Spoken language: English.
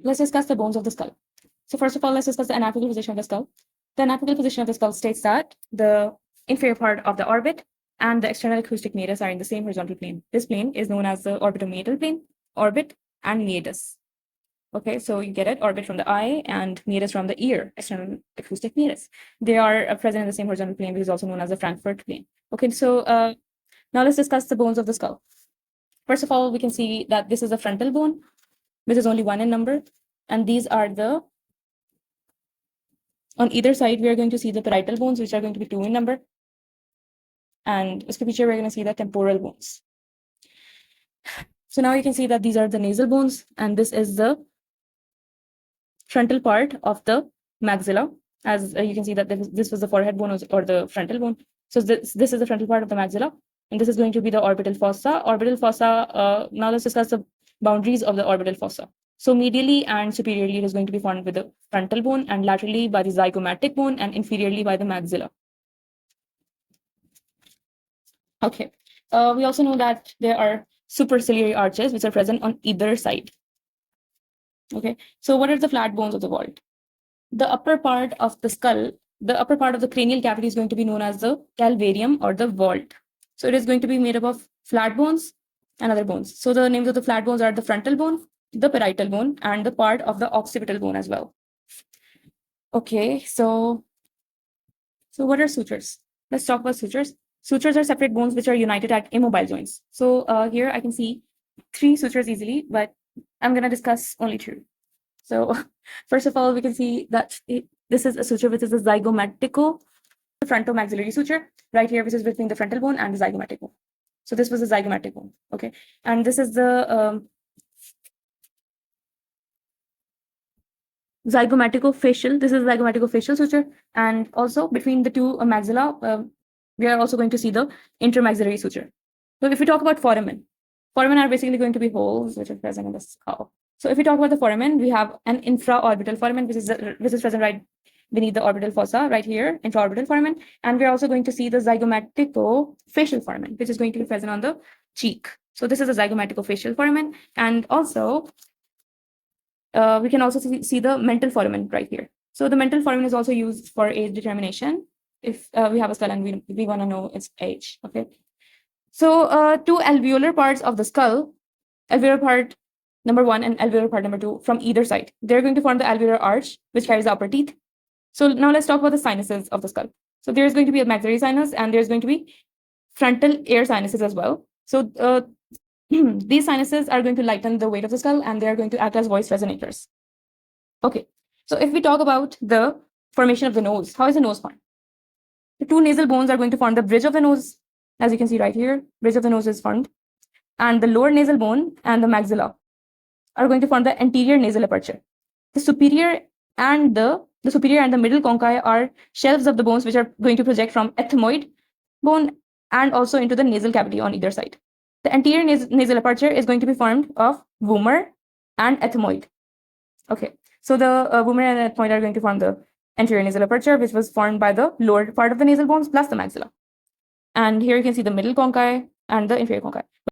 let's discuss the bones of the skull. So first of all, let's discuss the anatomical position of the skull. The anatomical position of the skull states that the inferior part of the orbit and the external acoustic meatus are in the same horizontal plane. This plane is known as the orbitomeatal plane, orbit and meatus. Okay, so you get it, orbit from the eye and meatus from the ear, external acoustic meatus. They are present in the same horizontal plane, which is also known as the Frankfurt plane. Okay, so now let's discuss the bones of the skull. First of all, we can see that this is a frontal bone, which is only one in number. And these are the, on either side, we are going to see the parietal bones, which are going to be 2 in number. And in picture, we're going to see the temporal bones. So now you can see that these are the nasal bones, and this is the frontal part of the maxilla. As you can see that this was the forehead bone or the frontal bone. So this is the frontal part of the maxilla, and this is going to be the orbital fossa. Orbital fossa, now let's discuss the boundaries of the orbital fossa. So medially and superiorly, it is going to be formed with the frontal bone, and laterally by the zygomatic bone, and inferiorly by the maxilla. Okay. We also know that there are superciliary arches which are present on either side. Okay. So what are the flat bones of the vault? The upper part of the skull, the upper part of the cranial cavity is going to be known as the calvarium or the vault. So it is going to be made up of flat bones and other bones. So the names of the flat bones are the frontal bone, the parietal bone, and the part of the occipital bone as well. Okay, so what are sutures? Let's talk about sutures. Sutures are separate bones which are united at immobile joints. So here I can see 3 sutures easily, but I'm going to discuss only 2. So first of all, we can see that this is a suture which is a zygomatico, the frontomaxillary suture right here, which is between the frontal bone and the zygomatic bone. So this was the zygomatic bone. Okay, and this is the zygomaticofacial. This is zygomaticofacial suture, and also between the 2 maxilla, we are also going to see the intermaxillary suture. So if we talk about foramen are basically going to be holes which are present in the skull. So if we talk about the foramen, we have an infraorbital foramen, which is present right beneath the orbital fossa, right here, infraorbital foramen. And we're also going to see the zygomaticofacial foramen, which is going to be present on the cheek. So this is a zygomaticofacial foramen. And also, we can also see the mental foramen right here. So the mental foramen is also used for age determination. If we have a skull and we want to know its age, okay? So 2 alveolar parts of the skull, alveolar part number 1 and alveolar part number 2 from either side. They're going to form the alveolar arch, which carries the upper teeth. So now let's talk about the sinuses of the skull. So there's going to be a maxillary sinus, and there's going to be frontal air sinuses as well. So these sinuses are going to lighten the weight of the skull, and they are going to act as voice resonators. Okay, so if we talk about the formation of the nose, how is the nose formed? The 2 nasal bones are going to form the bridge of the nose. As you can see right here, bridge of the nose is formed. And the lower nasal bone and the maxilla are going to form the anterior nasal aperture. The superior and the middle conchae are shelves of the bones which are going to project from ethmoid bone and also into the nasal cavity on either side. The anterior nasal aperture is going to be formed of vomer and ethmoid. Okay, so the vomer and ethmoid are going to form the anterior nasal aperture, which was formed by the lower part of the nasal bones plus the maxilla. And here you can see the middle conchae and the inferior conchae.